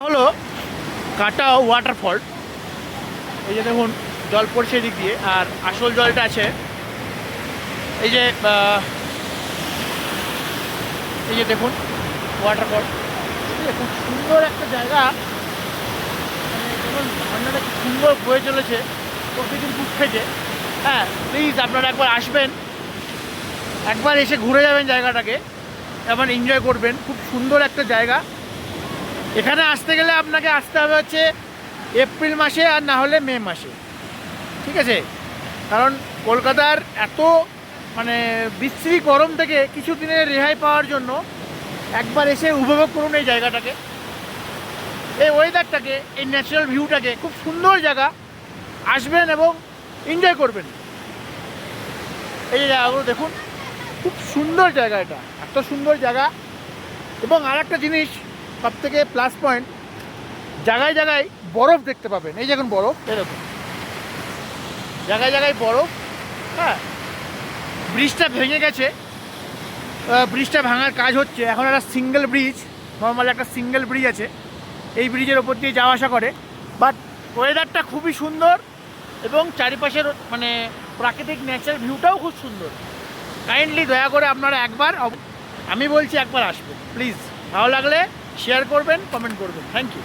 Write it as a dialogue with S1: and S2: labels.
S1: হলো কাটাও ওয়াটারফল। এই যে দেখুন জল পড়ছে এদিক দিয়ে, আর আসল জলটা আছে এই যে দেখুন ওয়াটারফল। খুব সুন্দর একটা জায়গা, মানে দেখুন ঝর্ণাটা কি সুন্দর বয়ে চলেছে প্রকৃতির বুক থেকে। হ্যাঁ, প্লিজ আপনারা একবার আসবেন, একবার এসে ঘুরে যাবেন জায়গাটাকে, এবার এনজয় করবেন। খুব সুন্দর একটা জায়গা। এখানে আসতে গেলে আপনাকে আসতে হবে হচ্ছে এপ্রিল মাসে, আর না হলে মে মাসে, ঠিক আছে? কারণ কলকাতার এত মানে বিশ্রী গরম থেকে কিছু দিনের রেহাই পাওয়ার জন্য একবার এসে উপভোগ করুন এই জায়গাটাকে, এই ওয়েদারটাকে, এই ন্যাচারাল ভিউটাকে। খুব সুন্দর জায়গা, আসবেন এবং এনজয় করবেন। এই যে জায়গাগুলো দেখুন, খুব সুন্দর জায়গা, এটা এত সুন্দর জায়গা। এবং আর একটা জিনিস সব থেকে প্লাস পয়েন্ট, জায়গায় জায়গায় বরফ দেখতে পাবেন। এই দেখুন বরফ, এরকম জায়গায় জায়গায় বরফ। হ্যাঁ, ব্রিজটা ভেঙে গেছে, ব্রিজটা ভাঙার কাজ হচ্ছে এখন। একটা সিঙ্গেল ব্রিজ, নর্মাল একটা সিঙ্গেল ব্রিজ আছে, এই ব্রিজের ওপর দিয়ে যাওয়া আসা করে। বাট ওয়েদারটা খুবই সুন্দর এবং চারিপাশের মানে প্রাকৃতিক ন্যাচারাল ভিউটাও খুব সুন্দর। কাইন্ডলি দয়া করে আপনারা একবার, আমি বলছি একবার আসবেন প্লিজ। ভালো লাগলে শেয়ার করবেন, কমেন্ট করবেন। Thank you.